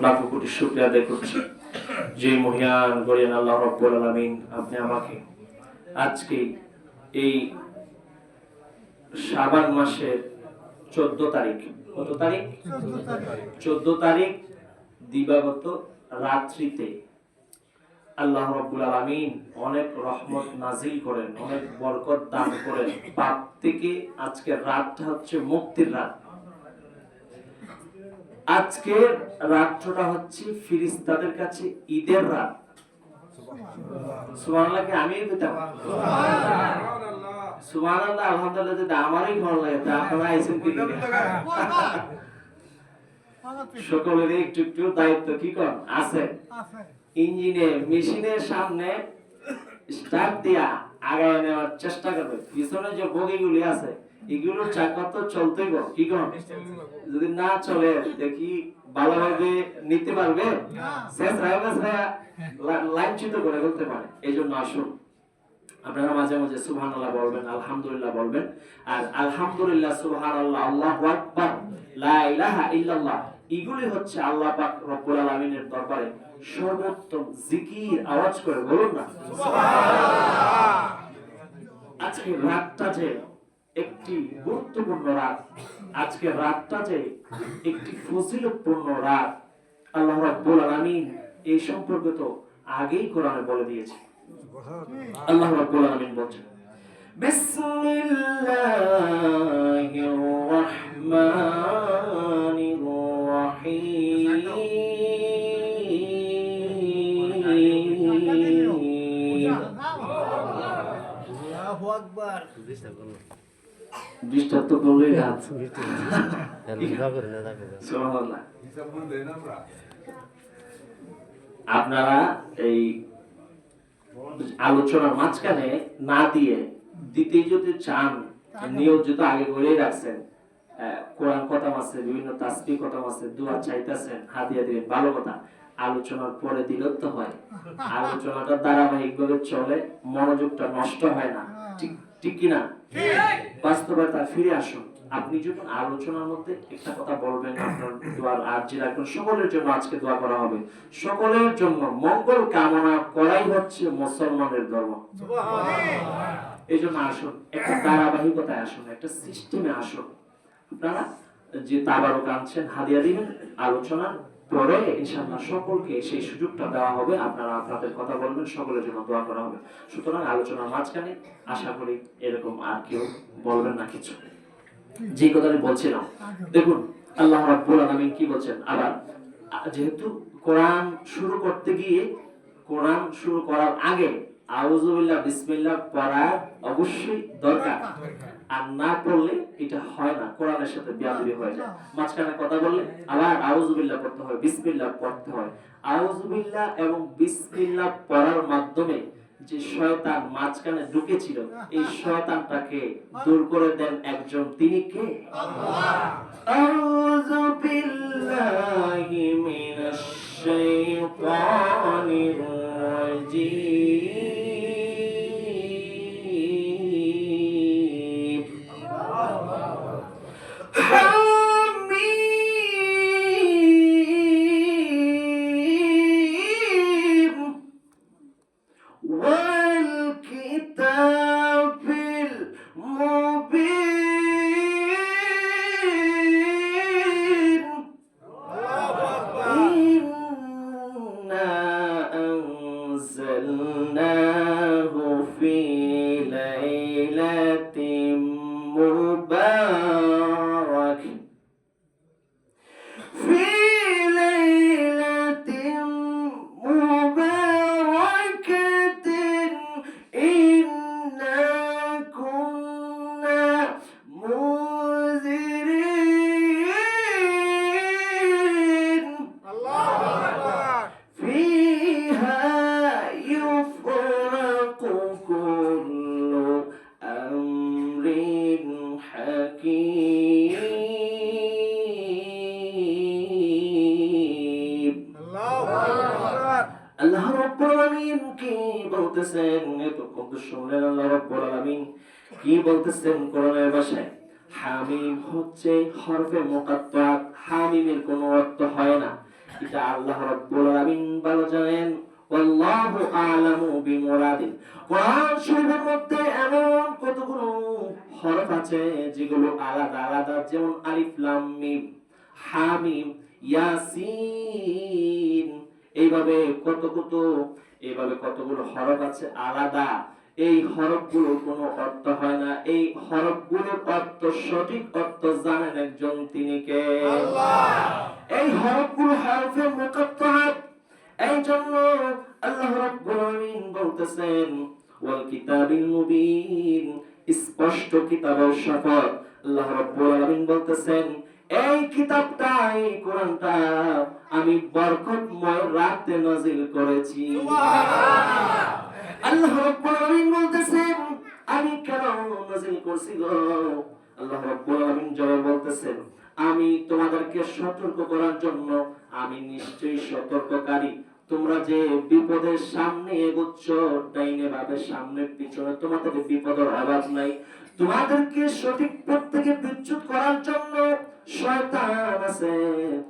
লাখো কোটি শুকরিয়া আদায় করছি যে মহিয়ান গরিয়ান আল্লাহ রাব্বুল আলামিন আপনি আমাকে আজকে এই শাবান মাসের 14 তারিখ, কত তারিখ? 14 তারিখ দিবাগত রাত্রিতে আল্লাহ রাব্বুল আলামিন অনেক রহমত নাজিল করেন, অনেক বরকত দান করেন। পাপ থেকে আজকের রাতটা হচ্ছে মুক্তির রাত। আজকের রাতটা হচ্ছে ফেরেশতাদের কাছে ঈদের রাত। সুবহানাল্লাহ, কি আমি কইতাম? সুবহানাল্লাহ, আলহামদুলিল্লাহ, যদি আমারই ভালো লাগে তা আপনারা আইছেন কি দিনে? সকলের একটু একটু দায়িত্ব কি কর আছে। ইঞ্জিনে মেশিনের সামনে স্টার্ট দিয়া আগায় নেওয়ার চেষ্টা করবে। পিছনে যে বগিগুলি আছে এগুলোর চাকা তো চলতেই কি কর, যদি না চলে দেখি ভালোভাবে নিতে পারবে, শেষ লাইনচ্যুত করে ফেলতে পারে। এই জন্য আসুন আপনারা মাঝে মাঝে সুবহানাল্লাহ বলবেন, আলহামদুলিল্লাহ বলবেন। আর আলহামদুলিল্লাহ, সুবহানাল্লাহ, আল্লাহু আকবার, লা ইলাহা ইল্লাল্লাহ, এগুলি হচ্ছে আল্লাহ পাক রব্বুল আলামিনের দরবারে সর্বোত্তম জিকির। আওয়াজ করে বলুন না সুবহানাল্লাহ। আজকে রাতটা যে একটি গুরুত্বপূর্ণ রাত, আজকে রাতটা যে একটি ফজিলতপূর্ণ রাত, আল্লাহ রাব্বুল আলামিন এই সম্পর্কে তো আগেই কোরআনে বলে দিয়েছে। আল্লাহ রাব্বুল আলামিন বলেন, বিসমিল্লাহির রাহমানির রাহিম, আল্লাহু আকবার। ডিস্টার্ব তো করলেই রাত। সুবহানাল্লাহ। আপনারা এই আলোচনার মাঝখানে না দিয়ে দিতে যদি চান, নিয়োজিত আগে বলেই রাখছেন, কোরআন খতম আছে, বিভিন্ন তাসবিহ খতম আছে, দোয়া চাইতেছেন, হাদিয়া দিবেন, ভালো কথা। আলোচনার পরে দিলেও তো হয়, আলোচনাটা ধারাবাহিকভাবে চলে, মনোযোগটা নষ্ট হয় না। ঠিক কি না? বাস্তবতা ফিরে আসুন। আপনি যখন আলোচনার মধ্যে একটা কথা বলবেন, আপনার দোয়ার আরজি রাখবেন। সকলের জন্য আজকে দোয়া করা হবে, সকলের জন্য মঙ্গল কামনা করাই হচ্ছে মুসলমানের ধর্ম। এই জন্য আসুন, একটা ধারাবাহিকতায় আসুন, একটা সিস্টেমে আসুন। আপনারা যে তাবারক আনছেন, হাদিয়া দিবেন, আলোচনার পরে ইনশাআল্লাহ সকলকে সেই সুযোগটা দেওয়া হবে। আপনারা আপনাদের কথা বলবেন, সকলের জন্য দোয়া করা হবে। সুতরাং আলোচনার মাঝখানে আশা করি এরকম আর কেউ বলবেন না কিছু। যে কথাটা বলছিলাম, দেখুন আল্লাহ রাব্বুল আলামিন কি বলছেন। আবার যেহেতু কোরআন শুরু করতে গিয়ে, কোরআন শুরু করার আগে আউযু বিল্লাহ বিসমিল্লাহ পড়া অবশ্যই দরকার। আর না পড়লে এটা হয় না, কোরআনের সাথে বেয়াদবি হয়ে যায়। মাঝখানে কথা বললে আবার আউযু বিল্লাহ পড়তে হয়, বিসমিল্লাহ পড়তে হয়। আউযু বিল্লাহ এবং বিসমিল্লাহ পড়ার মাধ্যমে যে শয়তান মাঝখানে ঢুকেছিল, এই শয়তানটাকে দূর করে দেন একজন, তিনি কে? আল্লাহ। আউযু বিল্লাহি মিনাশ শাইতানির রাজীম। হামিম ওয়াল কিতাবিল মুবিন। ইন্না আনজালনাহু ফি লাইলাতিন মুবারাক, ফি লাইলাতিন মুবারাকাতিন, ইন্না কুন্না মুনজিরিন। আল্লাহু আকবার। ফিহা ইউফরাকু কুল্লু আমরিন হাকীম। আল্লাহু আকবার। আল্লাহ রাব্বুল আলামিন কি বলতেছেন? এতক্ষণ তো শুনলেন আল্লাহ রাব্বুল আলামিন কি বলতেছেন কোরআনের ভাষায়। হামিম হচ্ছে হরফে মুকাত্তাত, হামিমের কোনো অর্থ হয় না। এটা আল্লাহ রাব্বুল আলামিন ভালো জানেন। আল্লাহু আ'লামু বিমুরাদিন। কোরআন শরীফের মধ্যে এমন কতগুলো হরফ আছে যেগুলো আলাদা আলাদা, যেমন আলিফ লাম মিম, হামিম, ইয়াসিন, এইভাবে কতগুলো হরফ আছে আলাদা। এই হরফগুলোর কোনো অর্থ হয় না। এই হরফগুলোর অর্থ, সঠিক অর্থ জানেন একজন, তিনি কে? আল্লাহ। এই হরফগুলো হরফে মুকাত্তাআত। এই জন্য আল্লাহ রাব্বুল আলামিন বলতেছেন ওয়াল কিতাবিল মুবিন, স্পষ্ট কিতাবের শপথ। আল্লাহ রাব্বুল আলামিন বলতেছেন এই কিতাবটা, এই কোরআনটা আমি বরকতময় রাতে নাযিল করেছি। সুবহানাল্লাহ। আল্লাহ রাব্বুল আলামিন বলতেছেন আমি কেন নাযিল করছি গো? আল্লাহ রাব্বুল আলামিন জবাব বলতেছেন আমি তোমাদেরকে সতর্ক করার জন্য, আমি নিশ্চয়ই সতর্ককারী। তোমরা যে বিপদের সামনে এগোচ্ছ, ডাইনে বামে সামনে পিছনে, তোমাদের বিপদের অভাব নাই। তোমাদেরকে সঠিক পথ থেকে বিচ্যুত করার জন্য শয়তান আছে।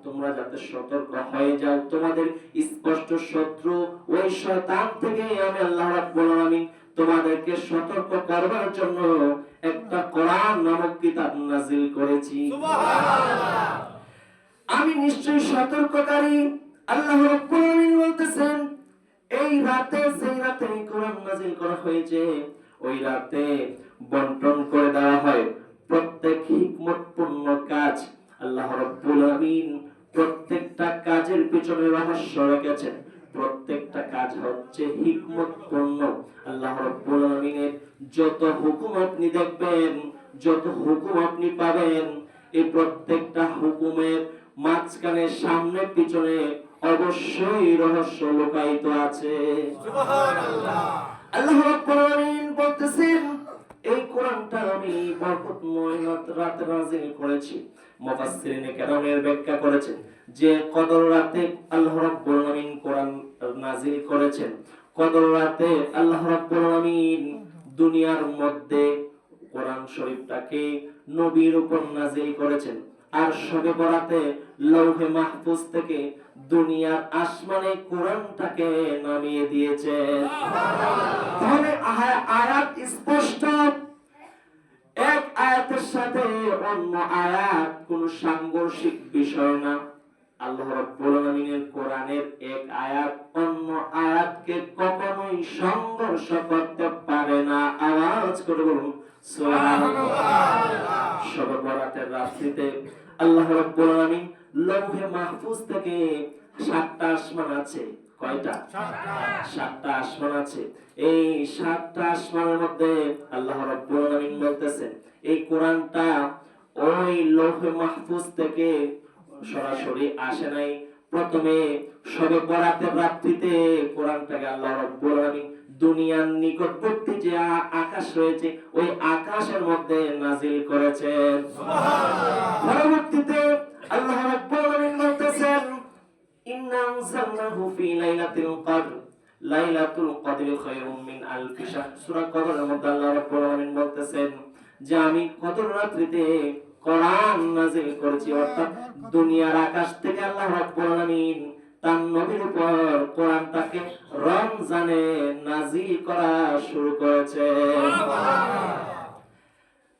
তোমরা যাতে সতর্ক হয়ে যাও, তোমাদের স্পষ্ট শত্রু ওই শয়তান থেকে আমি আল্লাহ রাব্বুল আলামিন তোমাদেরকে সতর্ক করবার জন্য একটা কোরআন নামক কিতাব নাযিল করেছি। সুবহানাল্লাহ। আমি নিশ্চয়ই সতর্ককারী। আল্লাহ রাব্বুল আলামিন বলতেছেন এই রাতে, সেই রাতে কোরআন নাযিল করা হয়েছে, ওই রাতে বন্টন করে দেওয়া হয় প্রত্যেক হিকমতপূর্ণ কাজ। আল্লাহ রাব্বুল আলামিন প্রত্যেকটা কাজের পিছনে রহস্য রেখেছেন। প্রত্যেকটা কাজ হচ্ছে হিকমতপূর্ণ। আল্লাহ রাব্বুল আলামিনের যত হুকুম আপনি দেখবেন, যত হুকুম আপনি পাবেন, এই প্রত্যেকটা হুকুমের মাঝখানে সামনে পিছনে অবশ্যই রহস্য লুকায়িত আছে। সুবহানাল্লাহ। আল্লাহ রাব্বুল আলামিন বলতেছেন এই কোরআনটা আমি বরকতময় রাতে নাযিল করেছি। মুফাসসিরিনে কেরামের ব্যাখ্যা করেছেন যে কদর রাতে আল্লাহ রাব্বুল আলামিন কোরআন নাযিল করেছেন। কদর রাতে আল্লাহ রাব্বুল আলামিন দুনিয়ার মধ্যে কোরআন শরীফটাকে নবীর উপর নাযিল করেছেন, আর শবে বরাতে লৌহে মাহফুজ থেকে দুনিয়ার আসমানে কোরআনটাকে নামিয়ে দিয়েছেন। তাহলে আয়াত স্পষ্ট, এক আয়াতের সাথে অন্য আয়াত কোন সাংঘর্ষিক বিষয় না। আল্লাহ রাব্বুল আলামিনের কোরআনের এক আয়াত অন্য আয়াতকে কখনোই সংঘর্ষ করতে পারে না। আওয়াজ করে বলুন সুবহানাল্লাহ। শবে বরাতের রাত্রিতে আল্লাহ রাব্বুল আলামিন লৌহে মাহফুজ থেকে 7টা আসমান আছে। কয়টা? 7টা আসমান আছে। এই 7টা আসমানের মধ্যে আল্লাহ রাব্বুল আলামিন বলতেছেন এই কোরআনটা ওই লৌহে মাহফুজ থেকে সরাসরি আসে নাই। প্রথমে শবে বরাতের রাত্রিতে কোরআনটাকে আল্লাহ রাব্বুল আলামিন দুনিয়ার নিকটবর্তী যে আকাশ রয়েছে ওই আকাশের মধ্যে নাযিল করেছেন। সুবহানাল্লাহ। পরবর্তীতে আল্লাহ রাব্বুল আলামিন বলতেছেন ইন্না আনজালনাহু ফি লাইলাতুল কদর, লাইলাতুল কদরি খায়রুম মিন আলফি শাহর। সূরা কদরের মধ্যে আল্লাহ রাব্বুল আলামিন বলতেছেন যে আমি কদর রাত্রিতে কোরআন নাযিল করেছি, অর্থাৎ দুনিয়ার আকাশ থেকে আল্লাহ রাব্বুল আলামিন তার নবীর উপর কোরআনটাকে রমজানে নাযিল করা শুরু করেছেন।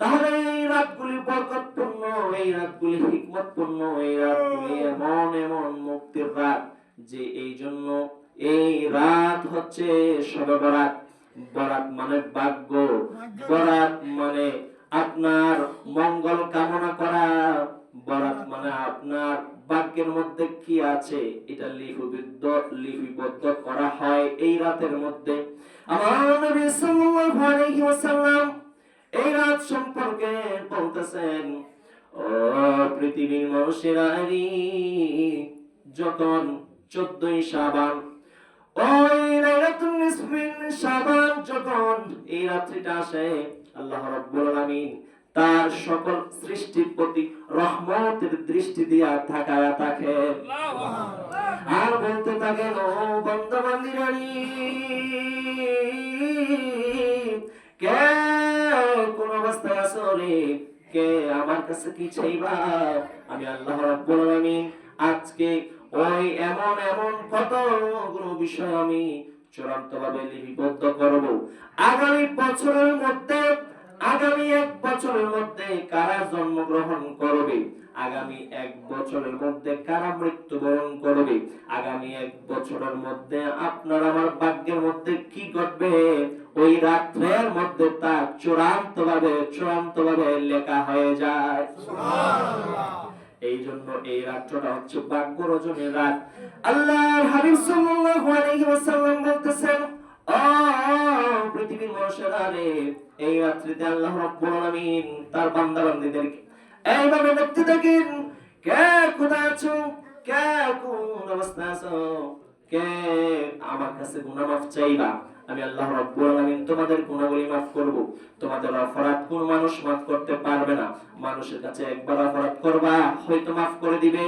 তাহলে এই রাতগুলি বরকতপূর্ণ, এই রাতগুলি হিকমতপূর্ণ, এই রাতগুলি এমন এমন মুক্তির রাত যে এই জন্য এই রাত হচ্ছে শবে বরাত। বরাত মানে ভাগ্য, বরাত মানে আপনার মঙ্গল কামনা করা, বরাত মানে আপনার ভাগ্যের মধ্যে কি আছে এটা লিপিবদ্ধ করা হয় এই রাতের মধ্যে। আমার নবী সাল্লাল্লাহু আলাইহি ওয়াসাল্লাম এই রাত সম্পর্কে বলতেছেন ও পৃথিবীর মানুষেরা, যখন 14ই শাবান, ওই লাইলাতুন নিসফিন শাবান, যখন এই রাত্রিটা আসে আল্লাহ রাব্বুল আলামিন তার সকল সৃষ্টির প্রতি রহমতের দৃষ্টি দিয়া তাকায়া থাকেন আর বলতে থাকেন ও বান্দা বান্দিরানি, কে কোন অবস্থায় আছো রে, কে আমার কাছে কি চাইবা? আমি আল্লাহ রাব্বুল আলামিন আজকে ওই এমন এমন কতগুলো বিষয় আমি চূড়ান্ত ভাবে লিপিবদ্ধ করব। আগামী বছরের মধ্যে, আগামী 1 বছরের মধ্যে কারা জন্মগ্রহণ করবে, আগামী 1 বছরের মধ্যে কারা মৃত্যুবরণ করবে, আগামী 1 বছরের মধ্যে আপনার আমার ভাগ্যের মধ্যে কি ঘটবে, ওই রাত্রের মধ্যে তা চূড়ান্ত ভাবে লেখা হয়ে যায়। এই জন্য এই রাতটা হচ্ছে ভাগ্য রচনের রাত। আল্লাহর হাবিব সাল্লাল্লাহু আলাইহি ওয়াসাল্লাম বলতেছেন, ও পৃথিবীর মানুষেরা রে, এই রাত্রিতে আল্লাহ রাব্বুল আলামিন তার বান্দা বান্দীদেরকে এইভাবে দেখতে থাকেন, কে কোথায় আছো, কে কোন অবস্থায় আছো, কে আমার কাছে গুনাহ মাফ চাইবা, আমি আল্লাহ রাব্বুল আলামিন তোমাদের গুনাহগুলি মাফ করব। তোমাদের অপরাধ কোন মানুষ মাফ করতে পারবে না। মানুষের কাছে একবার অপরাধ করবা, হয়তো মাফ করে দিবে,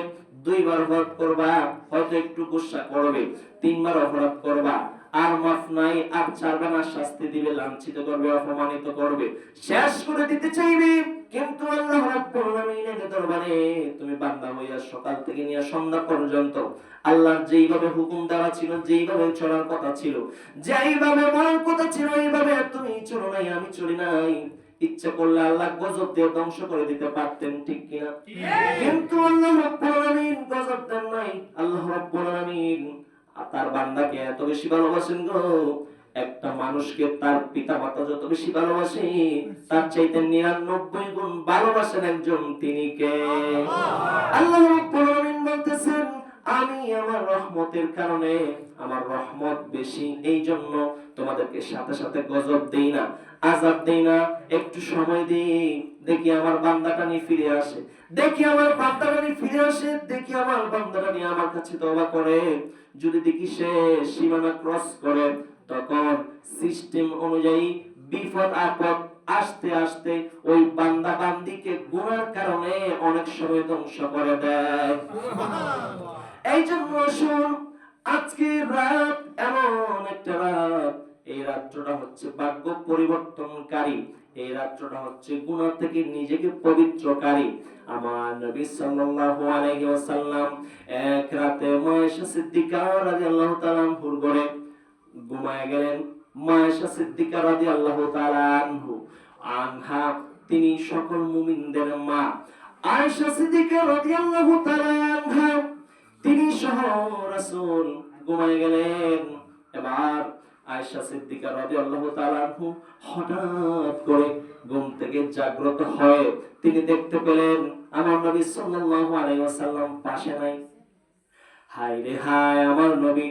2বার অপরাধ করবা, হয়তো একটু গুসা করবে, 3বার অপরাধ করবা, আর মাফ নাই, আর ছাড়বে না, শাস্তি দিবে, লাঞ্ছিত করবে, অপমানিত করবে, শেষ করে দিতে চাইবে। কিন্তু আল্লাহ রাব্বুল আলামিনের দরবারে তুমি বান্দা হইয়া সকাল থেকে নিয়ে সন্ধ্যা পর্যন্ত আল্লাহর যেইভাবে হুকুম দেওয়া ছিল, যেইভাবে চলার কথা ছিল, যেইভাবে বলার কথা ছিল, এইভাবে তুমি চলো নাই, আমি চলি নাই। ইচ্ছা করলে আল্লাহ গজব দিয়ে ধ্বংস করে দিতে পারতেন, ঠিক কিনা? কিন্তু আল্লাহ রাব্বুল আলামিন গজব দেন নাই। আল্লাহ রাব্বুল আলামিন তার বান্দাকে এত বেশি ভালোবাসেন গো, একটা মানুষকে তার পিতামাতা যত বেশি ভালোবাসে, তার চাইতে 99 গুণ ভালোবাসেন একজন, তিনি কে? আল্লাহ রাব্বুল আলামিন বলতেছেন, আমি আমার রহমতের কারণে, আমার রহমত বেশি, এই জন্য তোমাদেরকে সাথে সাথে গজব দেই না, আযাব দেই না, একটু সময় দিই, দেখি আমার বান্দাটা নিয়ে ফিরে আসে, দেখি আমার বান্দাটা নিয়ে ফিরে আসে, দেখি আমার বান্দাটা নিয়ে আমার কাছে তওবা করে। যদি দেখি সে সীমানা ক্রস করে, তখন সিস্টেম অনুযায়ী বিপদ আপদ আস্তে আস্তে ওই বান্দা বান্দিকে গুনার কারণে অনেক সময় ধ্বংস করে দেয়। এই জন্য শুন, আজকে রাত এমন একটা রাত, এই রাতটা হচ্ছে ভাগ্য পরিবর্তনকারী, এই রাতটা হচ্ছে গুনাহ থেকে নিজেকে পবিত্রকারী। আমার নবী সাল্লাল্লাহু আলাইহি ওয়াসাল্লাম এক রাতে মায়েশা সিদ্দিকা রাদিয়াল্লাহু তাআলা আনহুর ঘরে ঘুমায় গেলেন। মায়েশা সিদ্দিকা রাদিয়াল্লাহু তাআলা আনহা, তিনি সকল মুমিনদের মা। আয়েশা সিদ্দিকা রাদিয়াল্লাহু তাআলা আনহা, তিনি সহ রাসূল ঘুমায় গেলেন। এবার আয়েশা সিদ্দিকা রাদিয়াল্লাহু তাআলা আনহু হঠাৎ করে ঘুম থেকে জাগ্রত হয়ে তিনি দেখতে পেলেন আমার নবী সাল্লাল্লাহু আলাইহি ওয়াসাল্লাম পাশে নাই। হায় রে হায়, আমার নবী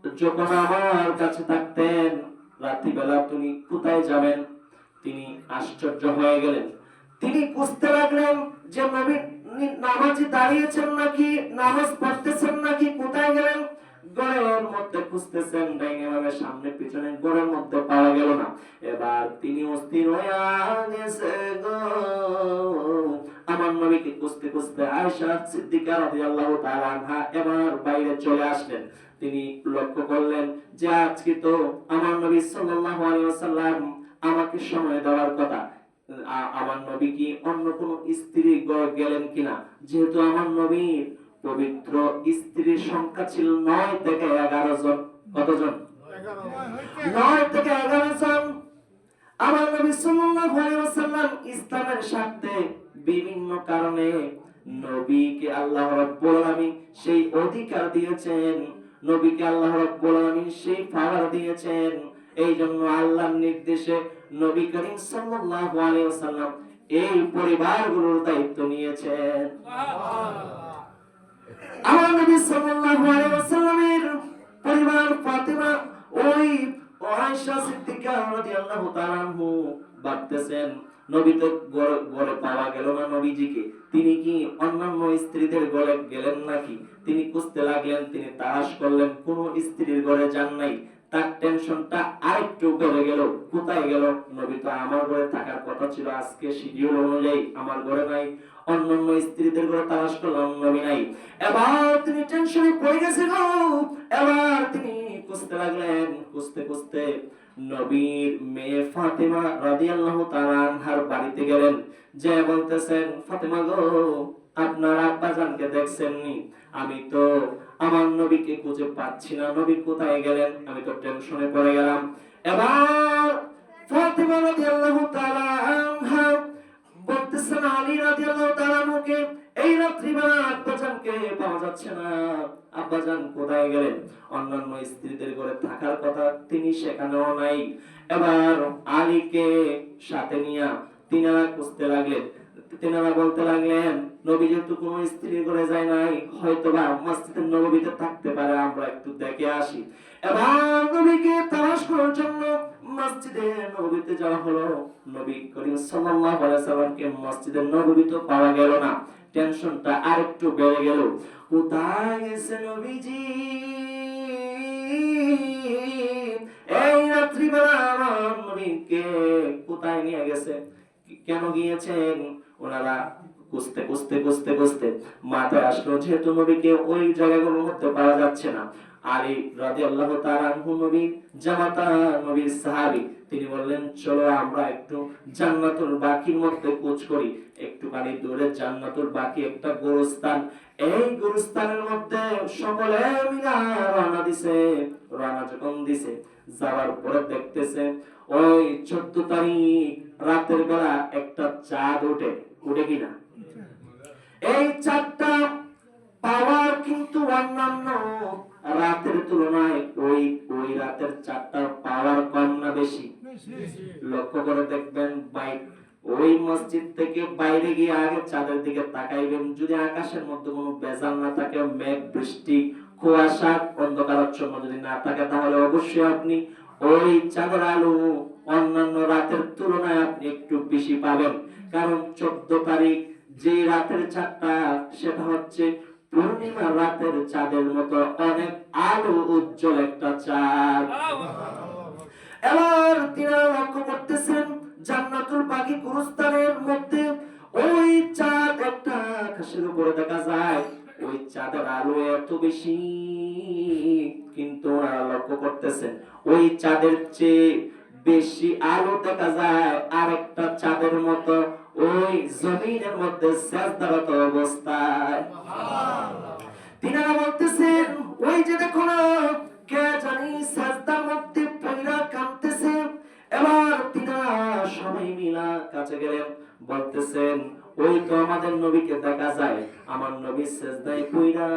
যখন আমার কাছে থাকতেন, রাত্রিবেলা তিনি কোথায় যাবেন? তিনি আশ্চর্য হয়ে গেলেন। তিনি খুঁজতে লাগলেন যে নবী নামাজে দাঁড়িয়েছেন নাকি, নামাজ পড়তেছেন নাকি, কোথায় গেলেন? ঘরের মধ্যে খুঁজতেছেন, ডাইনে বামে সামনে পিছনে, ঘরের মধ্যে পাওয়া গেল না। এবার তিনি অস্থির হইয়া গেছে গো। আমার নবীকে খুঁজতে খুঁজতে আয়েশা সিদ্দিকা রাদিয়াল্লাহু তাআলা আনহা এবার বাইরে চলে আসলেন। তিনি লক্ষ্য করলেন যে আজকে তো আমার নবী সাল্লাল্লাহু আলাইহি ওয়াসাল্লাম আমাকে সময় দেওয়ার কথা, আমার নবী কি অন্য কোন স্ত্রী গেলেন কিনা? যেহেতু আমার নবীর পবিত্র স্ত্রীর সংখ্যা ছিল 9 থেকে 11 জন। কতজন? 9 থেকে 11 জন। আমার নবী সাল্লাল্লাহু আলাইহি ওয়াসাল্লাম ইসলামের স্বার্থে বিভিন্ন কারণে নবীকে আল্লাহ রাব্বুল আলামিন সেই অধিকার দিয়েছেন, নবীকে আল্লাহ রাব্বুল আলামিন সেই পাওয়ার দিয়েছেন। এই জন্য আল্লাহর নির্দেশে নবী করিম সাল্লাল্লাহু আলাইহি ওয়াসাল্লাম এই পরিবারগুলোর দায়িত্ব নিয়েছেন। আমার নবী সাল্লাল্লাহু আলাইহি ওয়াসাল্লামের পরিবার ফাতেমা, ওই আয়েশা সিদ্দিকা রাদিয়াল্লাহু তাআলা আনহু ভাবতেছেন নবী তো ঘরে পাওয়া গেল না নবীজিকে, তিনি কি অন্যান্য স্ত্রীদের ঘরে গেলেন নাকি? তিনি খুঁজতে লাগলেন, তিনি তালাশ করলেন, কোন স্ত্রীর ঘরে যান নাই। তার টেনশনটা আরেকটু বেড়ে গেল, কোথায় গেল? নবী তো আমার ঘরে থাকার কথা ছিল, আজকে শিডিউল অনুযায়ী আমার ঘরে নাই, অন্যান্য স্ত্রীদের ঘরে তালাশ করলাম, নবী নাই। এবার তিনি টেনশনে পড়ে গেছে গো। এবার তিনি খুঁজতে লাগলেন, খুঁজতে খুঁজতে নবীর মেয়ে ফাতেমা রাদিয়াল্লাহু তাআলা আনহার বাড়িতে গেলেন। যে বলতেছেন, ফাতেমা গো, আপনার আব্বাজানকে দেখছেননি? আমি তো আমার নবীকে খুঁজে পাচ্ছি না, নবী কোথায় গেলেন, আমি তো টেনশনে পড়ে গেলাম। এবার ফাতিমা রাদিয়াল্লাহু তাআলা আনহা বলতেছেন আলী রাদিয়াল্লাহু তাআলা আনহুকে, এই রাত্রিবেলা আব্বাজানকে পাওয়া যাচ্ছে না, আব্বাজান কোথায় গেলেন? অন্যান্য স্ত্রীদের ঘরে থাকার কথা, তিনি সেখানেও নাই। এবার আলীকে সাথে নিয়ে তিনারা খুঁজতে লাগলেন। তিনারা বলতে লাগলেন, নবী যেহেতু কোনো স্ত্রীর ঘরে যায় নাই, হয়তোবা মসজিদের নববীতে থাকতে পারে, আমরা একটু দেখে আসি। এবার নবীকে তালাশ করার জন্য মসজিদে নববীতে যাওয়া হলো। নবী করিম সাল্লাল্লাহু আলাইহি সাল্লামকে মসজিদের নববীতে পাওয়া গেল না। টেনশনটা আরেকটু বেড়ে গেল। কোথায় গেছে নবীজি? এই রাত্রিবেলা আমার নবীকে কোথায় নিয়ে গেছে, কেন গিয়েছেন? ওনারা খুঁজতে খুঁজতে খুঁজতে খুঁজতে মাথায় আসলো, যেহেতু নবীকে ওই জায়গাগুলোর মধ্যে পাওয়া যাচ্ছে না। আলী রাদিয়াল্লাহু তাআলা আনহু নবীর জামাতা, নবীর সাহাবী, তিনি বললেন, চলো আমরা একটু জান্নাতুল বাকির মধ্যে খোঁজ করি। একটুখানি দূরে জান্নাতুল বাকি একটা গোরস্থান, এই গোরস্থানের মধ্যে সকলে মিলে রওনা দিছে। রওনা যখন দিছে, যাওয়ার পরে দেখতেছে ওই 14 তারিখ রাতের বেলা একটা চাঁদ ওঠে। উঠে কিনা? এই চাঁদটা পাওয়ার কিন্তু অন্যান্য রাতের তুলনায় ওই ওই রাতের চাঁদটার পাওয়ার কম না বেশি? লক্ষ্য করে দেখবেন, ওই মসজিদ থেকে বাইরে গিয়ে আগে চাঁদের দিকে তাকাইবেন, যদি আকাশের মধ্যে কোনো বেজাল না থাকে, মেঘ বৃষ্টি কুয়াশা অন্ধকারাচ্ছন্ন যদি না থাকে, তাহলে অবশ্যই আপনি ওই চাঁদের আলো অন্যান্য রাতের তুলনায় আপনি একটু বেশি পাবেন। কারণ 14 তারিখ যে রাতের চাঁদটা, সেটা হচ্ছে পূর্ণিমা রাতের চাঁদের মতো অনেক আলো উজ্জ্বল একটা চাঁদ। এবার তিনি লক্ষ্য করতেছেন জান্নাতুল বাকি গুরুস্থানের মধ্যে ওই চাঁদ একটা আকাশের উপরে দেখা যায়। ওই চাঁদের আলো এত বেশি, কিন্তু ওনারা লক্ষ্য করতেছেন ওই চাঁদের চেয়ে বেশি আলো দেখা যায় আরেকটা চাঁদের মতো ওই জমিনের মধ্যে সেজদারত অবস্থায়। তিনারা বলতেছেন, ওই যে দেখো না, কে জানি সেজদার মধ্যে পড়া কাঁদতেছে। এবার তিনারা সবাই মিলা কাছে গেলেন, বলতেছেন, ওই তো আমাদের নবীকে দেখা যায়, আমার নবী সেজদায় পড়া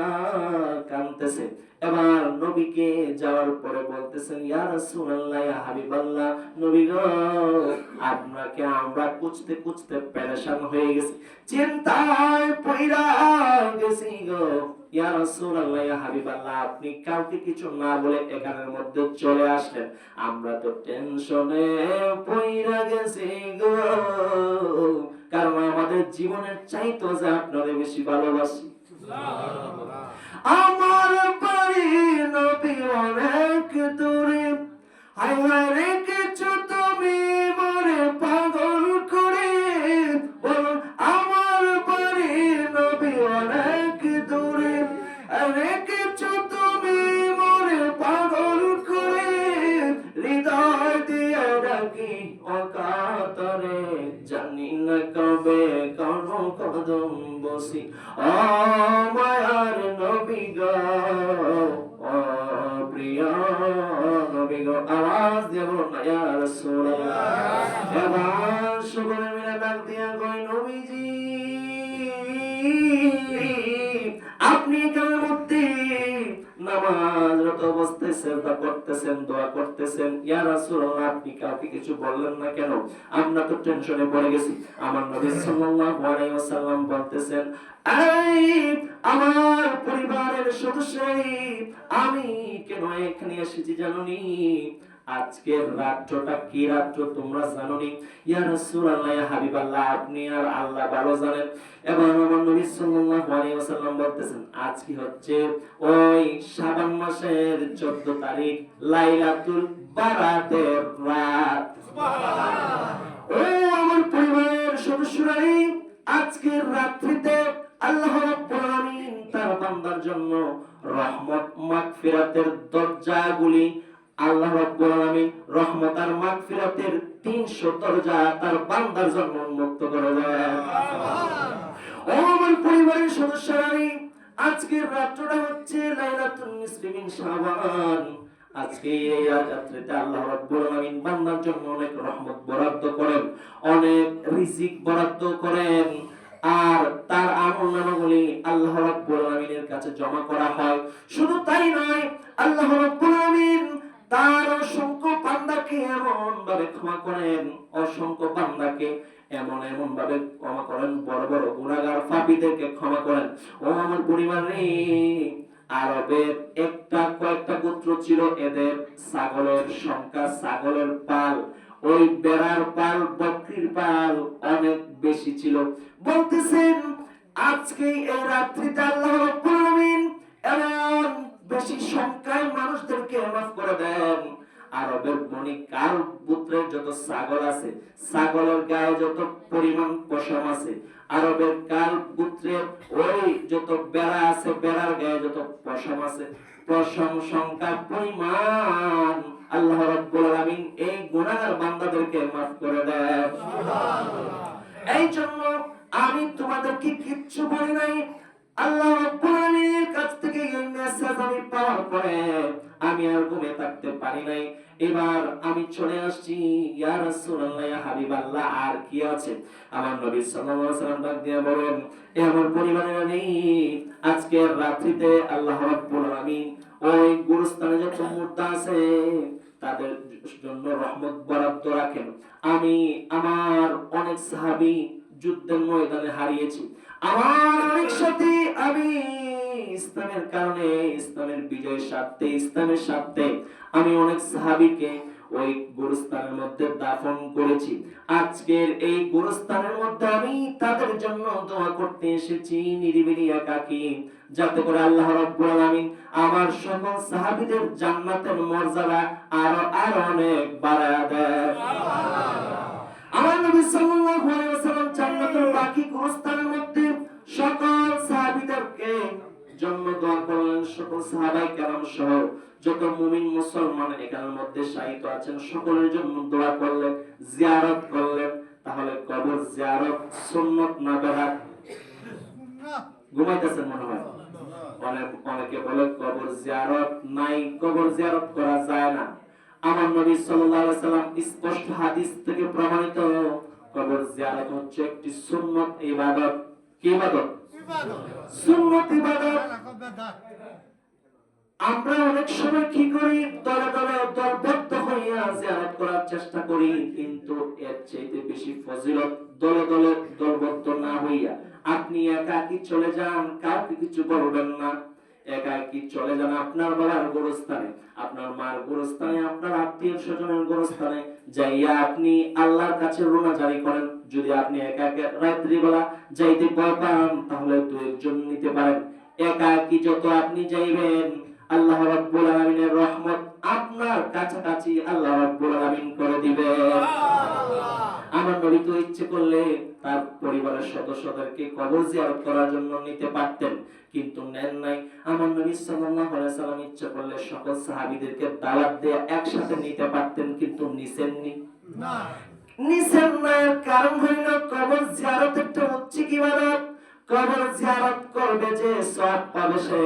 কাঁদতেছে। এবার নবীকে যাওয়ার পরে বলতেছেন, ইয়া রাসূলুল্লাহ, ইয়া হাবিবাল্লাহ, নবী গো, আপনাকে আমরা খুঁজতে খুঁজতে পেরেশান হয়ে গেছি, চিন্তায় পড়া গেছি গো। ইয়া রাসূলুল্লাহ, ইয়া হাবিবাল্লাহ, আপনি কাউকে কিছু না বলে এখানের মধ্যে চলে আসলেন, আমরা তো টেনশনে পড়া গেছি গো, কারণ আমাদের জীবনের চাইতো যে আপনারে বেশি ভালোবাসি। আমার বাড়ি নবী অনেক দূরে, হায় হায় রেখেছো তুমি মরে পাগল করে। বলুন, আমার বাড়ি নবী অনেক দূরে, রেখেছো তুমি মরে পাগল করে। হৃদয় দিয়ে ডাকি অকাতরে, জানি না কবে কোন কদম বসি। ও মায়ার নবী গো, ও প্রিয় নবী গো, আওয়াজ দিয়ে বলুন না ইয়া রাসূলুল্লাহ। এবার সকলে মিলে ডাক দিয়া কই, নবীজি আপনি এখানের মধ্যে নামাজরত অবস্থায় সিজদা করতেছেন, দোয়া করতেছেন, ইয়া রাসূলুল্লাহ আপনি কাউকে কিছু বললেন না কেন? আমরা তো টেনশনে পড়ে গেছি। আমার নবী সাল্লাল্লাহু আলাইহি ওয়াসাল্লাম বলতেছেন, এই আমার পরিবারের সদস্যই, আমি কেন এখানে এসেছি জানোনি? আজকের রাতটা কি রাত তোমরা জানোনি? ইয়া রাসূলুল্লাহ, ইয়া হাবিবাল্লাহ, আপনি আর আল্লাহ ভালো জানেন। এবং আমার নবী সাল্লাল্লাহু আলাইহি ওয়াসাল্লাম বলতেছেন, আজকে হচ্ছে ওই শাবান মাসের 14 তারিখ, লাইলাতুল বারাতের রাত। সুবহানাল্লাহ। ও আমার পরিবারের সদস্যরা, আজকের রাত্রিতে আল্লাহ রাব্বুল আলামিন তার বান্দার জন্য রহমত মাগফিরাতের দরজাগুলি, আল্লাহ রাব্বুল আলামিন রহমত আর মাগফিরাতের 300 দরজা তার বান্দার জন্য উন্মুক্ত করে দেন। সুবহানাল্লাহ। ও আমার পরিবারের সদস্যরা, আজকের রাতটা হচ্ছে লাইলাতুন নিসফি মিন শাবান। আজকে এই রাত্রিতে আল্লাহ রাব্বুল আলামিন বান্দার জন্য অনেক রহমত বরাদ্দ করেন, অনেক রিজিক বরাদ্দ করেন, আর তার আমলনামাগুলি আল্লাহ রাব্বুল আলামিনের কাছে জমা করা হয়। শুধু তাই নয়, আল্লাহ রাব্বুল আলামিন তার অসংখ্য বান্দাকে এমন ভাবে ক্ষমা করেন, অসংখ্য বান্দাকে এমন ভাবে ক্ষমা করেন, বড় বড় গুনাহগার পাপীদেরকে ক্ষমা করেন। ও আমার পরিবার রে, আরবের কয়েকটা গোত্র ছিল, এদের ছাগলের সংখ্যা, ছাগলের পাল, ওই বেড়ার পাল, বকরির পাল অনেক বেশি ছিল। বলতেছেন আজকে এই রাত্রিতে আল্লাহ রাব্বুল আলামিন এমন বেশি সংখ্যায় মানুষদেরকে মাফ করে দেন। আরবের বণিক কাল পুত্রের যত ছাগল আছে, ছাগলের গায়ে যত পরিমাণ পশম আছে, আরবের কাল পুত্রের ওই যত বেড়া আছে, বেড়ার গায়ে যত পশম আছে, পশম সংখ্যা পরিমাণ আল্লাহ রাব্বুল আলামিন এই গুনাহগার বান্দাদেরকে মাফ করে দেন। সুবহানাল্লাহ। এই জন্য আমি তোমাদেরকে কিচ্ছু বলি নাই, আল্লাহ রাব্বুল আলামিনের কাছ থেকে এই মেসেজ আমি পাওয়ার পরে আমি আর ঘুমিয়ে থাকতে পারি নাই। এবার আমি চলে আসছি, ইয়া রাসূলুল্লাহ, ইয়া হাবিবাল্লাহ, আর কি আছে? আমার নবী সাল্লাল্লাহু আলাইহি ওয়াসাল্লাম ডাক দিয়ে বলেন, এ আমার পরিবারের নেই, আজকে রাত্রিতে আল্লাহ রাব্বুল আলামিন ওই গুরুস্থানে যত মুর্দা আছে তাদের জন্য রহমত বরাদ্দ রাখেন। আমি আমার অনেক সাহাবী যুদ্ধের ময়দানে হারিয়েছি, আমার অনেক সাথী আমি ইসলামের কারণে, ইসলামের বিজয়ের স্বার্থে, ইসলামের স্বার্থে আমি অনেক সাহাবীকে ওই গোরস্থানের মধ্যে দাফন করেছি। আজকের এই গোরস্থানের মধ্যে আমি তাদের জন্য দোয়া করতে এসেছি, নিরিবিলি একাকী, যাতে করে আল্লাহ রাব্বুল আলামিন আমার সকল সাহাবীদের জান্নাতের মর্যাদা আরো অনেক বাড়ায় দেন। আমার নবী সাল্লাল্লাহু আলাইহি ওয়াসাল্লাম জান্নাতের বাকি গোরস্থানের মধ্যে সকল সাহাবীদেরকে জন্য দোয়া করলেন। সকল সাহাবায়ে কেরাম সহ যত মুমিন মুসলমান এখানের মধ্যে শাহিদ আছেন সকলের জন্য দোয়া করলেন, জিয়ারত করলেন। তাহলে কবর জিয়ারত সুন্নাত না বেদাত? ঘুমাইতেছেন মনে হয়। অনেকে বলে কবর জিয়ারত নাই, কবর জিয়ারত করা যায় না। আমার নবী সাল্লাল্লাহু আলাইহি ওয়াসাল্লাম স্পষ্ট হাদিস থেকে প্রমাণিত, কবর জিয়ারত হচ্ছে একটি সুন্নাত ইবাদত। কি ইবাদত? সুন্নাত ইবাদত। আমরা অনেক সময় কি করি, দলে দলে দলবদ্ধ হইয়া জিয়ারত করার চেষ্টা করি, কিন্তু এর চাইতে বেশি ফজিলত দলে দলে দলবদ্ধ না হইয়া আপনি একাকী চলে যান, কাউকে কিছু বলবেন না, একাকী চলে যান আপনার বাবার গোরস্থানে, আপনার মার গোরস্থানে, আপনার আত্মীয় স্বজনের গোরস্থানে যাইয়া আপনি আল্লাহর কাছে রোনা জারি করেন। যদি আপনি একা একা রাত্রিবেলা যাইতে ভয় পান তাহলে দু একজন নিতে পারেন। একাকী যত আপনি যাইবেন আল্লাহ রাব্বুল আলামিনের রহমত আপনার কাছাকাছি আল্লাহ রাব্বুল আলামিন করে দিবেন। আমার নবী তো ইচ্ছে করলে তার পরিবারের সদস্যদেরকে কবর জিয়ারত করার জন্য নিতে পারতেন, কিন্তু নেন নাই। আমার নবী সাল্লাল্লাহু আলাইহি ওয়াসাল্লাম ইচ্ছে করলে সকল সাহাবীদেরকে দাওয়াত দিয়ে একসাথে নিতে পারতেন, কিন্তু নিছেননি না। নিছেন না, কারণ হইল কবর জিয়ারত একটা উচ্চিক ইবাদত। কবর জিয়ারত করবে যে সওয়াব পাবে সে,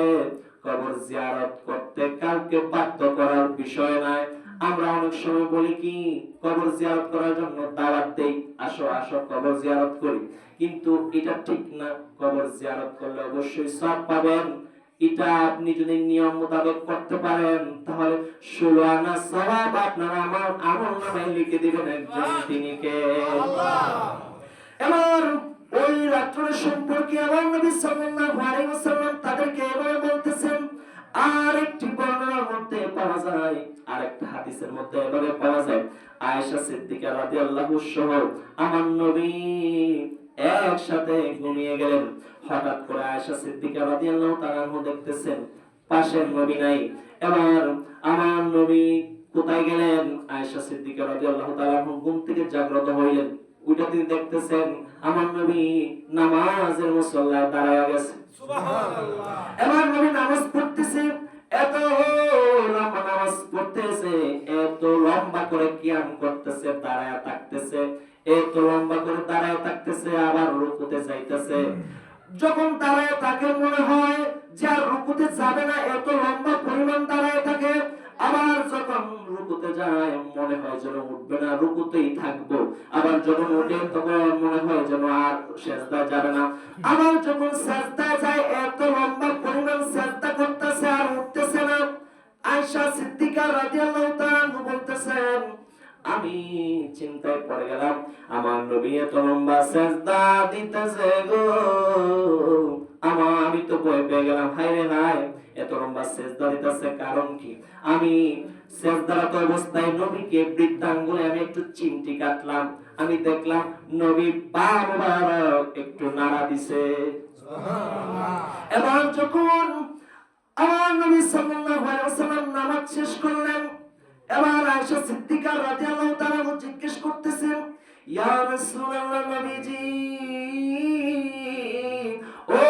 কবর জিয়ারত করতে কাউকে বাধ্য করার বিষয় নাই। আমরা অনেক সময় বলি কি, কবর জিয়ারত করার জন্য দাওয়াত দেই, আসো আসো কবর জিয়ারত করি, কিন্তু এটা ঠিক না। কবর জিয়ারত করলে অবশ্যই সওয়াব পাবেন। এটা আপনি যদি নিয়ম মোতাবেক করতে পারেন তাহলে 16 আনা সওয়াব আপনার আমার আমলনামায় লিখে দিবেন একজন, তিনি কে? আল্লাহ। এবার ওই রাত্রের সম্পর্কে আমার নবী সাল্লাল্লাহু আলাইহি ওয়াসাল্লাম তাদেরকে এভাবে বলতেছেন। আর একটি বর্ণনার মধ্যে পাওয়া যায়, আরেকটা হাদিসের মধ্যে এভাবে পাওয়া যায়, আয়েশা সিদ্দিকা রাদিয়াল্লাহু সহ আমার নবী একসাথে ঘুমিয়ে গেলেন। হঠাৎ করে আয়েশা সিদ্দিকা রাদিয়াল্লাহু তাআলা দেখতেছেন পাশে নবী নাই। এবার আমার নবী কোথায় গেলেন? আয়েশা সিদ্দিকা রাদিয়াল্লাহু তাআলা ঘুম থেকে জাগ্রত হইলেন, ওইটা তিনি দেখতেছেন আমার নবী নামাজের মুসল্লায় দাঁড়ায় গেছে। সুবহানাল্লাহ। এবার নবী নামাজ পড়তেছে, এত লম্বা নামাজ পড়তেছে, এত লম্বা করে কিয়াম করতেছে, দাঁড়ায় থাকতেছে, এত লম্বা করে দাঁড়ায় থাকতেছে, আবার রুকু রুকুতে যাইতেছে, যখন দাঁড়ায় তাকে মনে হয় যে আর রুকুতে যাবে না, এত লম্বা পরিমাণ দাঁড়ায় থাকে। আবার যখন রুকুতে যায় মনে হয় যেন উঠবে না, রুকুতেই থাকবো। আবার যখন ওঠে তখন মনে হয় যেন আর সেজদায় যাবে না। আবার যখন সেজদায় যায় এত লম্বা পরিমাণ সেজদা করতেছে আর উঠতেছে না। আয়েশা সিদ্দিকা রাদিয়াল্লাহু তাআলা বলতেছেন, আমি চিন্তায় পড়ে গেলাম, আমার নবী এত লম্বা সেজদা দিতেছে গো, আমি তো ভয় পেয়ে গেলাম, হায় রে হায়, এত লম্বা সেজদা দিতেছে কারণ কি? আমি সেজদারত অবস্থায় নবীকে বৃদ্ধাঙ্গুলে আমি একটু চিমটি কাটলাম, আমি দেখলাম নবী পা মোবারক একটু নাড়া দিছে। সুবহানাল্লাহ। এবার যখন আমার নবী সাল্লাল্লাহু আলাইহি ওয়াসাল্লাম নামাজ শেষ করলেন, এবার আয়েশা সিদ্দিকা রাদিয়াল্লাহু তাআলা জিজ্ঞেস করতেছেন, ইয়া রাসূলুল্লাহ, নবীজি, ও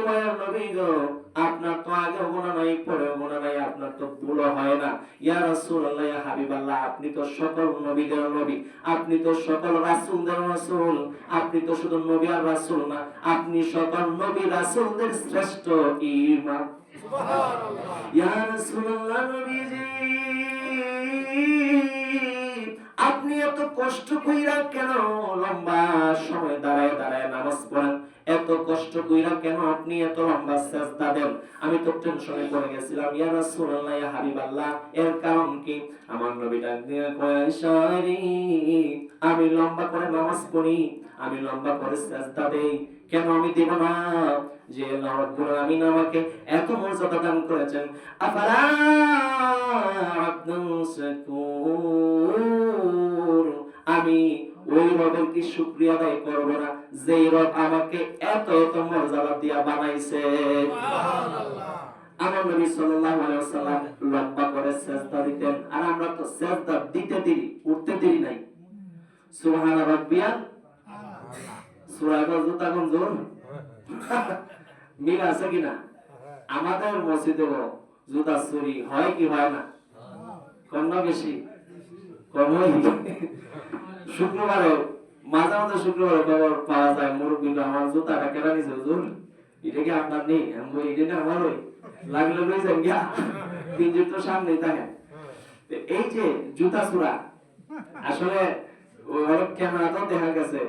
মায়ের নবী গো, আপনার তো আগে গুনাহ নাই পরে গুনাহ নাই, আপনার তো ভুল হয় না। ইয়া রাসূলুল্লাহ, ইয়া হাবিবাল্লাহ, আপনি তো সকল নবীদের নবী, আপনি তো সকল রাসূলদের রাসূল, আপনি তো শুধু নবী আর রাসূল না, আপনি সকল নবী রাসূলদের শ্রেষ্ঠ ইমাম। সুবহানাল্লাহ। ইয়া রাসূলুল্লাহ, নবীজি, আপনি এত কষ্ট কইরা কেন লম্বা সময় দাঁড়ায় দাঁড়ায় নামাজ পড়েন? এত কষ্ট কইরা কেন আপনি এত লম্বা সেজদা দেন? আমি তো টেনশনে পড়ে গেছিলাম। ইয়া রাসূলুল্লাহ, ইয়া হাবিবাল্লাহ, এর কারণ কি? আমার নবী ডাক দিয়ে কয়, আয়েশারি, আমি লম্বা করে নামাজ পড়ি, আমি লম্বা করে সেজদা দেই, কেন আমি দেব না? যে রব্বুল আমিন আমাকে এত মর্যাদা দান করেছেন। আফালা আব্দুন শাকুর, আমি ওই রবের কি শুকরিয়া আদায় করব না যেই রব আমাকে এত এত মর্যাদা দিয়া বানাইছে? সুবহানাল্লাহ। আমার নবী সাল্লাল্লাহু আলাইহি ওয়াসাল্লাম লম্বা করে সিজদা দিতেন, আর আমরা তো সিজদা দিতে দেরি, উঠতে দেরি নাই। সুবহান রাব্বিয়াল আলা। সূরা আল-জুতা কোন জোর মিল আছে কিনা? আমাদের মসজিদে জুতা চুরি হয় কি হয় না? কম না বেশি? কম হয়। শুক্রবারে মাঝে মাঝে শুক্রবারে খবর পাওয়া যায়, মুরব্বীরা আমার জুতাটা কেনা নিছে হুজুর, এটা কি আপনার নেই? আমি বলি এটা আমার, ওই লাগলে লই যান গিয়া, তিন জুত তো সামনেই থাকে। এই যে জুতা চুরা, আসলে অনেক ক্যামেরাতেও দেখা গেছে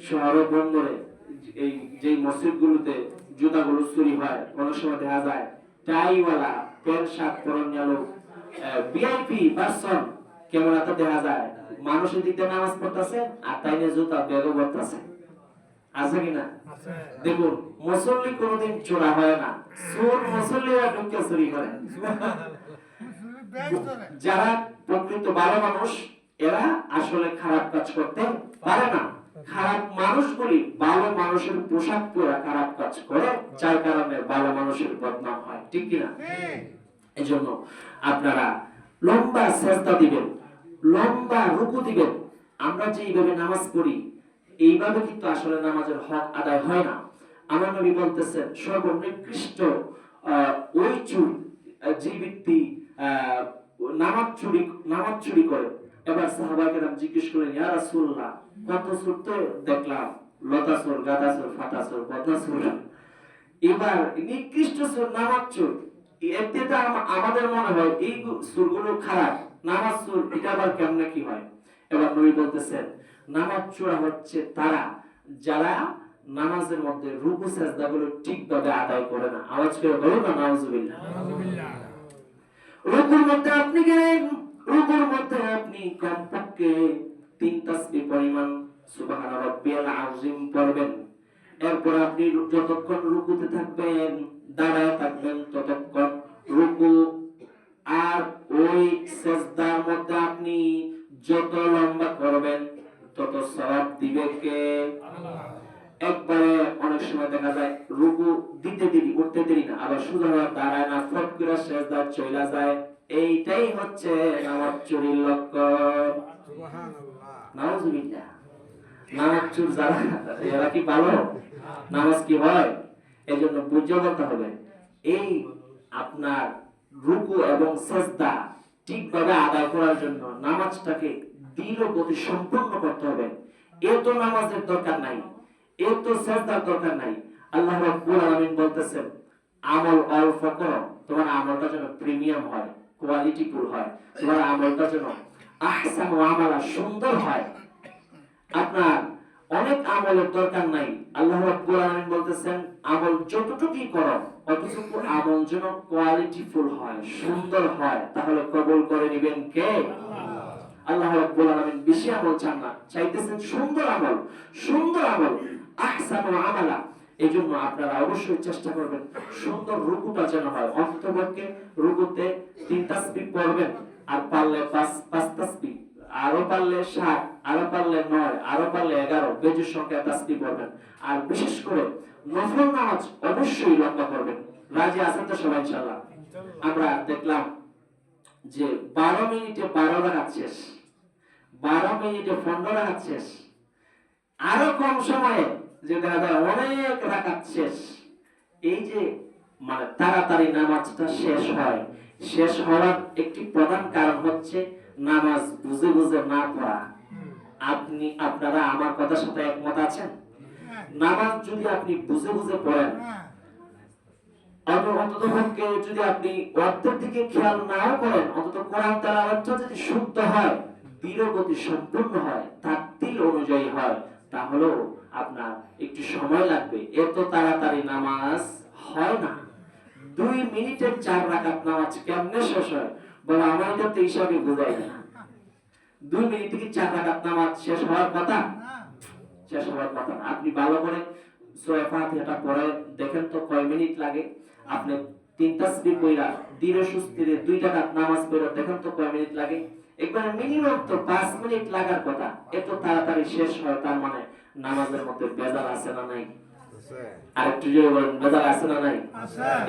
শহর বন্দরে এই যে মসজিদগুলোতে জুতাগুলো চুরি হয়, অনেক সময় দেখা যায় টাইওয়ালা প্যান্ট শার্ট পরন গেলো ভিআইপি পারসন, ক্যামেরাতে দেখা যায় মানুষের দিকে নামাজ পড়তেছে আর তাইনে জুতা ব্যাগও পড়তেছে। আছে কিনা? দেখুন, মুসল্লি কোনোদিন চোরা হয় না, চোর মুসল্লিরা ঢুকে চুরি করে। যারা প্রকৃত ভালো মানুষ এরা আসলে খারাপ কাজ করতে পারে না। খারাপ মানুষগুলি ভালো মানুষের পোশাক পরে খারাপ কাজ করে, যার কারণে ভালো মানুষের বদনাম হয়, ঠিক কিনা? এজন্য আপনারা লম্বা সেজদা দিবেন, লম্বা রুকু দিবেন। আমরা যে এইভাবে নামাজ পড়ি, এইভাবে কিন্তু আসলে নামাজের হক আদায় হয় না। আমার নবী বলতেছেন, সর্বনিকৃষ্ট ওই চুর যে ব্যক্তি নামাজ চুরি করে। এবার সাহাবা কেরাম জিজ্ঞেস করলেন, ইয়া রাসূলুল্লাহ, কত চোর তো দেখলাম, লতা চোর, গাদা চোর, ফাটা চোর, বদনা চোর, এবার নিকৃষ্ট চোর নামাজ চোর। এতে তো আমাদের মনে হয় এই চোরগুলো খারাপ, নামাজ চোর এটা আবার কেমনে কি হয়? এবার নবী বলতেছেন, নামাজ চোরা হচ্ছে তারা যারা নামাজের মধ্যে রুকু সাজদাগুলো ঠিকভাবে আদায় করে না। আওয়াজ করে বলো না নাউজুবিল্লাহ। রুকুর মধ্যে আপনি গেলেন, রুকুর মধ্যে আপনি কমপক্ষে 3 তাসবিহ পরিমাণ সুবহান রাব্বিয়াল আযীম পড়বেন। এরপর আপনি যতক্ষণ রুকুতে থাকবেন, দাঁড়ায় থাকবেন ততক্ষণ রুকু, আর ওই সিজদার মধ্যে আপনি যত লম্বা করবেন তত সওয়াব দিবে কে? আল্লাহ। একবারে অনেক সময় দেখা যায় রুকু দিতে দেরি, উঠতে দেরি না, আবার সোজা হয়ে দাঁড়ায় না, ফট করে সিজদা চলে যায়। এইটাই হচ্ছে নামাজ চুরির লক্ষণ। সুবহানাল্লাহ, নাউজুবিল্লাহ। নামাজ চুর যারা, এরা কি ভালো? নামাজ কি হয়? এজন্য বুঝে বলতে হবে, এই আপনার রুকু এবং সিজদা ঠিকভাবে আদায় করার জন্য নামাজটাকে দৃঢ় গতি সম্পন্ন করতে হবে। এত নামাজের দরকার নাই, এর তো সাজদার দরকার নাই। আল্লাহ রাব্বুল আলামিন বলতেছেন আমল অল্প করো, তোমার আমলটা যেন প্রিমিয়াম হয়, কোয়ালিটিফুল হয়, তোমার আমলটা যেন আহসানু আমালা, সুন্দর হয়। আপনার অনেক আমলের দরকার নাই। আল্লাহ রাব্বুল আলামিন বলতেছেন আমল যতটুকুই করো অতটুকু আমল যেন কোয়ালিটিফুল হয়, সুন্দর হয়, তাহলে কবুল করে নেবেন কে? আল্লাহ রাব্বুল আলামিন বেশি আমল চান না, চাইতেছেন সুন্দর আমল, সুন্দর আমল, আহসানু আমালা। এজন্য আপনারা অবশ্যই চেষ্টা করবেন সুন্দর রুকুটা যেন হয়। অন্ততপক্ষে রুকুতে 3 তাসবিহ পড়বেন, আর পারলে 5 তাসবিহ, আরো পারলে 7, আরো পারলে 9, আরো পারলে 11 বেজুর সংখ্যা তাসবিহ পড়বেন। আর বিশেষ করে নফল নামাজ অবশ্যই লম্বা করবেন। রাজি আছেন তো সবাই ইনশাআল্লাহ? আমরা দেখলাম যে 12 মিনিটে 12 রাকাত শেষ, 12 মিনিটে 15 রাকাত শেষ, আরো কম সময়ে যে দেখা যায় অনেক রাকাত শেষ। এই যে মানে তাড়াতাড়ি নামাজটা শেষ হয়, শেষ হওয়ার একটি প্রধান কারণ হচ্ছে নামাজ বুঝে বুঝে না পড়া। আপনারা আমার কথার সাথে একমত আছেন? নামাজ যদি আপনি বুঝে বুঝে পড়েন, অন্ততপক্ষে যদি আপনি অর্থের দিকে খেয়াল নাও করেন, অন্তত কোরআন তেলাওয়াতটা যদি শুদ্ধ হয়, ধীরগতি সম্পূর্ণ হয়, তারতিল অনুযায়ী হয়, তাহলেও আপনার একটু সময় লাগবে। এত তাড়াতাড়ি নামাজ হয় না। 2 মিনিটে 4 রাকাত নামাজ কেমনে শেষ হয় বলে আমার এটা তো হিসাবে বোঝাই না। 2 মিনিটে কি 4 রাকাত নামাজ শেষ হওয়ার কথা? শেষ হওয়ার কথা না। আপনি ভালো করে সূরা ফাতিহাটা পড়ে দেখেন তো কয় মিনিট লাগে। আপনি 3 তাসবিহ পড়া ধীরে সুস্থিরে 2 রাকাত নামাজ পড়ে দেখেন তো কয় মিনিট লাগে। একবার মিনিমাম তো 5 মিনিট লাগার কথা। এত তাড়াতাড়ি শেষ হয়, তার মানে নামাজের মধ্যে বেজাল আছে না নাই? আর একটু জোরে বলেন, বেজাল আছে না নাই?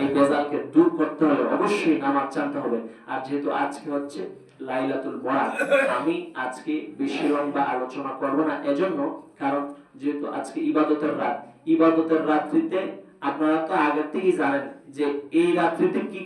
এই বেজালকে দূর করতে হলে অবশ্যই নামাজ জানতে হবে। আর যেহেতু আজকে হচ্ছে লাইলাতুল বরাত, আমি আজকে বেশি লম্বা আলোচনা করব না, এজন্য কারণ যেহেতু আজকে ইবাদতের রাত, ইবাদতের রাত্রিতে আপনারা তো আগে থেকেই জানেন যে এই রাত্রিতে কি